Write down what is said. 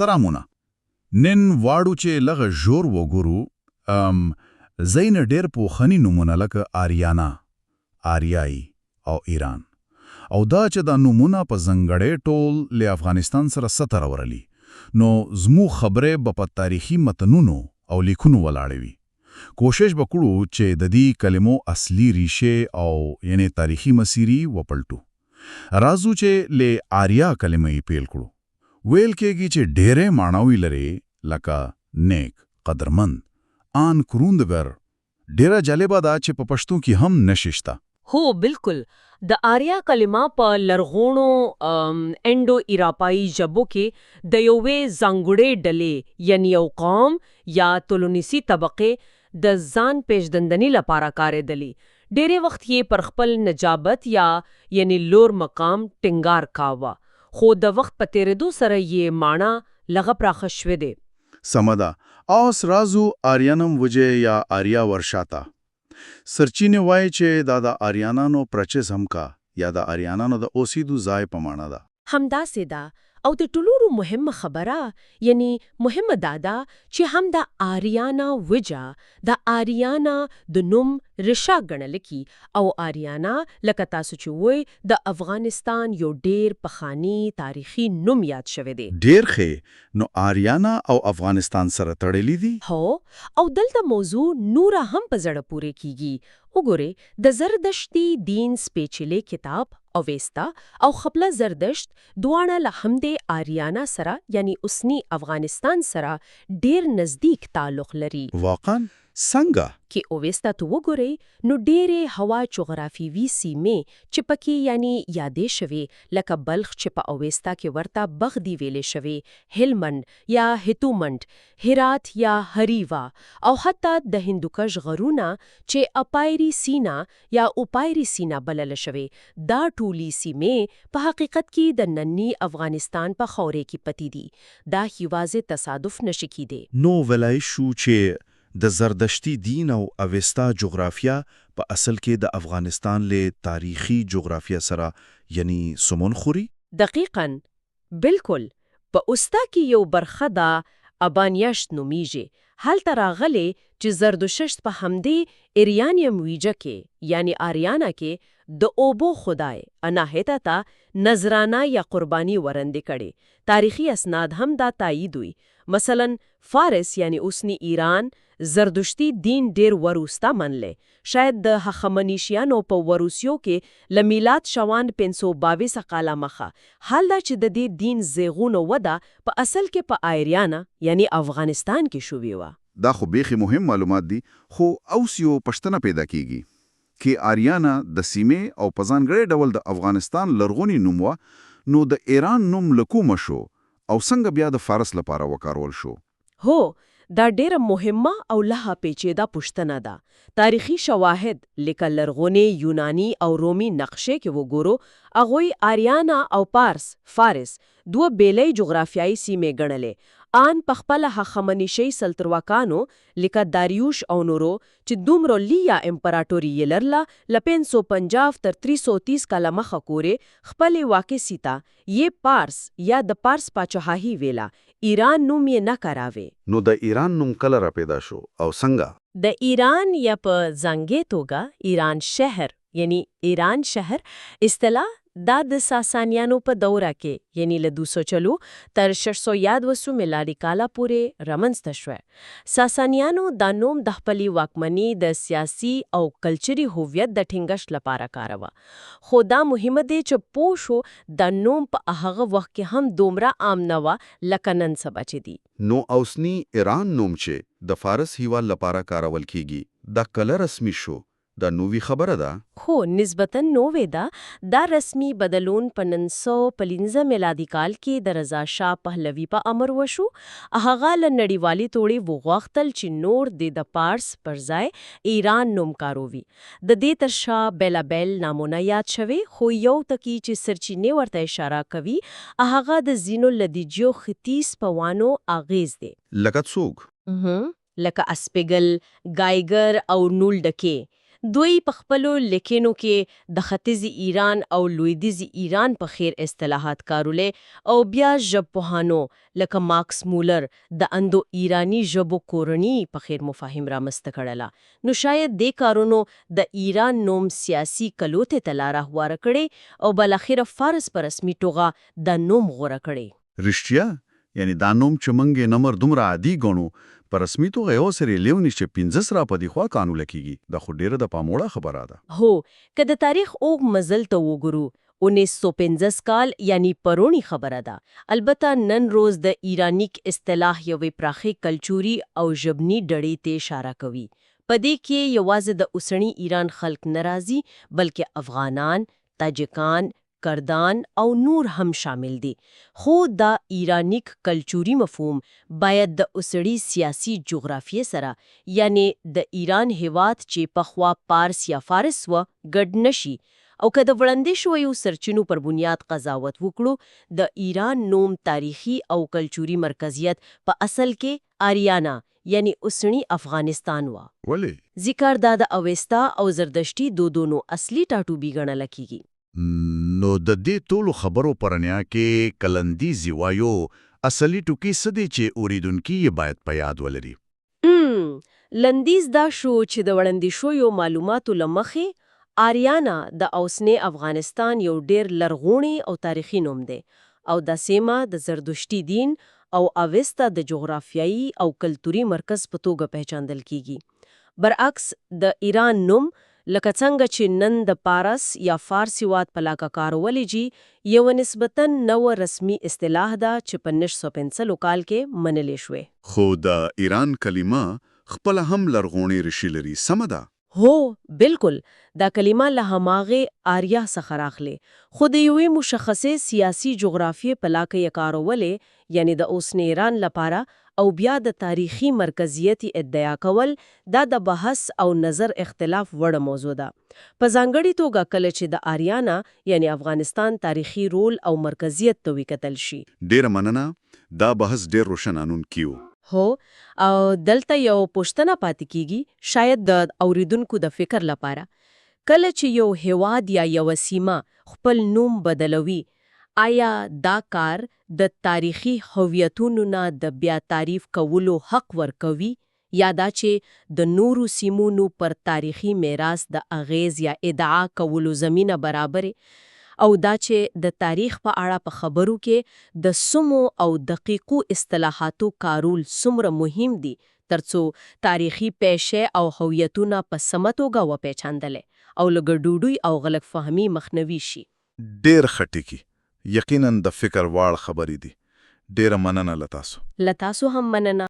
سلامونه نن واړو چې لغه ژور وګورو زین ډېر پوخني نمونه لکه آریایی او ایران او دا چې د نمونه په زنګړې ټول له افغانستان سره ستر ورلی نو زمو خبره په تاریخي متنونو او لیکونو ولاړې وي کوشش وکړو چې د دې کلمو اصلي ریشه او یعنی تاریخي مسیری وپلټو راځو چې له آریا کلمې پیل کړو ویل کېږي چې ډېرې معناوي لري لکه نیک قدرمند آن کروندګر ډېره جالبه ده چې په پښتو کې هم نششته هو بالکل د آریا کلمه په لرغونو انډو ایراپایي ژبو کې د یوې ځانګړې ډلې یعنی یو قوم یا تولونیسي طبقه د ځان پیژندنې لپاره کارېدلی ډېری وخت یې پر خپل نجابت یا یعنی لوړ مقام ټینګار کاوه خو د وخت په تیریدو سره یې معنی لغه پراخه شوې دی سمدا اوس رازو آریانم وجه یا آریا ورشاته سرچینه وای چې دا آریانانو پرچس همکا یا د آریانانو د اوسیدو ځای په معنا ده همدا سیدا او د ټولورو مهمه خبره یعنی مهمه دادا چې هم د آریانا وجه د آریانا د نوم رشا ګڼل کی او آریانا لکه تاسو چې وای د افغانستان یو ډیر پخانی تاریخي نوم یاد شوی دی ډیر ښه نو آریانا او افغانستان سره تړلې دي هو او دلته موضوع نوره هم په زړه پورې کیږي وګوره د زردشتي دین سپیچلې کتاب اویستا او خپله زردشت دواړه له همدې آریانا سره یعنی اوسنی افغانستان سره ډیر نزدیک تعلق لري واقعا څنګه کې اویستا ته وګورئ نو ډېرې هوا جغرافیوي سیمې چې پکې یعنی یادې شوي لکه بلخ چې په اویستا کې ورته بغدی ویلې شوي هلمند یا هتومند هرات یا هریوا او حتی د هندوکش غرونه چې اپایری سینا یا اوپایری سینا بلل شوي دا ټولي سیمې په حقیقت کې د نننی افغانستان په خاورې کې پتی دي دا هیوازه تصادف نشي کېدی نو ولای شو چې د زردشتي دین او اوستا جغرافیا په اصل کې د افغانستان له تاریخي جغرافیا سره یعنی سمون خوري دقیقاً بالکل په اوستا کې یو برخه د ابانیشت نومیږي هلته راغلی چې زردشت په همدې ایریانیم ویجه کې یعنی آریانا کې د اوبو خدای اناهیتا ته نذرانه یا قربانی ورندې کړي تاریخي اسناد هم دا تایید وي مثلا فارس یعنی اوسنی ایران زردشتي دین ډیر وروسته منلې شاید د هخامنشیانو په وروسیو کې ل میلاد شوان 522 کاله مخه حال دا چې د دې دین زیغونو وده په اصل کې په آریانا یعنی افغانستان کې شوې و دا خو بیخي مهم معلومات دي خو اوس یو پښتنه پیدا کیږي کې آریانا د سیمې او په ځانګړي ډول د افغانستان لرغونی نوم و نو د ایران نوم لکوم شو او څنګه بیا د فارس لپاره وکارول شو هو دا ډیره مهمه او لها پیچیده پوښتنه ده تاریخي شواهد لکه لرغونی یونانی او رومي نقشې کې وګورو هغوی آریانا او فارس دوه بیلې جغرافیایي سیمې ګڼلې آن پخپله هخامنشي سلطنتواکانو لکه داریوش او نورو چې دومره لویه امپراتوري یې لرله له 550 تر 330 کاله مخه پورې خپلې واکې سیته یې پارس یا د پارس پاچاهي ویله ایران نوم یې نه کاراوه نو د ایران نوم کله را پیدا شو او څنګه د ایران یا په ځانګړې توګه ایران شهر یعنی ایران شهر اصطلاح دا د ساسانیانو په دوره کې یعنی له 240 تر 600 میلادي کاله پورې رامنځته شو ساسانیانو دا نوم د خپلې واکمنۍ د سیاسي او کلچري هویت د ټینګښت لپاره کاروه خو دا مهمه دی چې پوه شو د نوم په هغه وخت کې هم دومره عام نه و لکه نن سبا چې دی نو اوسنی ایران نوم چې د فارس هیواد لپاره کارول کیږي دا کله رسمي شو دا نوې خبره ده خو نسبتاً نوې ده دا رسمي بدلون په 915 میلادي کال کې د رضا شاه پهلوي په امر وشو هغه له نړیوالي توړې وغوښتل چې نور د پارس پر ځای ایران نوم کاروي د دې تر شا بیلابیل نامونه یاد شوي خو یو تکي چې سرچینې ورته اشاره کوي هغه د زینو لدیجو ختیځ پوانو اغیز دی لکه څوک لکه اسپیګل ګایګر او نول ډکې دوی په خپلو لیکنو کې د ختیځي ایران او لویدیځي ایران په خیر اصطلاحات کارولې او بیا ژبپوهانو لکه ماکس مولر د اندو ایرانی ژبو کورنی په خیر مفاهیم رامنځته کړله. نو شاید دې کارونو د ایران نوم سیاسي کلوته ته لاره هواره کړې او بالاخره فارس په رسمي توګه د نوم غوره کړی. رښتیا یعنی دا نوم چې موږ یې نمر دومره عادي ګڼو په رسمي توګه یو سری لیونی چې 15 را پدې خوا قانون لکېږي د خو ډیره د پاموړه خبره ده. هو که د تاریخ اوږد مزل ته وګورو 1915 کال یعنی پرونی خبره ده. البته نن روز د ایرانیک اصطلاح یوې پراخې کلچوري او ژبني ډړې ته اشاره کوي. پدې کې یوازې د اوسنی ایران خلک ناراضي بلکې افغانان، تاجکان، کردان او نور هم شامل دي. خو دا ایرانیک کلچوري مفهوم باید د اوسړي سیاسي جغرافیه سره یعنی د ایران هیواد چې پخوا پارس یا فارس و ګډ نشي. او که د وړاندې شویو سرچینو پر بنیاد قضاوت وکړو د ایران نوم تاریخي او کلچوري مرکزیت په اصل کې آریانا یعنی اوسنی افغانستان و. ولی ذکر دا د اوستا او زردشتي دودونو اصلي ټاټوبي ګڼل کیږي. نو د دې ټولو خبرو پرنیا کې کلندیزي وایو اصلي ټوکی څه دی چې اوریدونکي یې باید په یاد ولري؟ لندیز دا شو چې د وړاندې شویو معلوماتو له مخې آریانا د اوسنی افغانستان یو ډیر لرغونی او تاریخي نوم دی او د سیمه د زردشتي دین او اوستا د جغرافیایي او کلتوري مرکز په توګه پہچاندل کیږي. برعکس د ایران نوم لکه څنګه چې نن د پارس یا فارسی واد په لاکه کارولې جي یو نسبتاً نو رسمي اصطلاح ده چې په 1945 کال کې منلې شوې. خو د ایران کلمه خپل هم لرغونی ریښې لري، سمه ده؟ هو بالکل دا کلمه له هماغه آریا څخه راغلې خو د یوې مشخصې سیاسي جغرافیې په لاکه یې کارولې یعنی د اوسنی ایران لپاره او بیا د تاریخي مرکزیت ادعا کول دا د بحث او نظر اختلاف وړ موضوع ده. په ځانګړي توګه کله چې د آریانا یعنی افغانستان تاریخي رول او مرکزیت ته وکتل شي. ډیر مننه، دا بحث ډیر روشنانون کیو. هو او دلته یو پوښتنه پاتې کیږي شاید د اوریدونکو د فکر لپاره. کله چې یو هیواد یا یو سیمه خپل نوم بدلوي آیا دا کار د تاریخي هویتونو نه د بیا تعریف کولو حق ورکوي یا دا چې د نورو سیمونو پر تاریخي میراث د اغیز یا ادعا کولو زمینه برابرې او دا چې د تاریخ په اړه په خبرو کې د سمو او دقیقو اصطلاحاتو کارول څومره مهم دي ترڅو تاریخي پیښې او هویتونه په سمه توګه وپېژندل او له ګډوډۍ او غلط فهمي مخنیوي شي. ډیر خټکی یقینا د فکر واړ خبرې دي. ډیره مننه لتاسو. لتاسو هم مننه.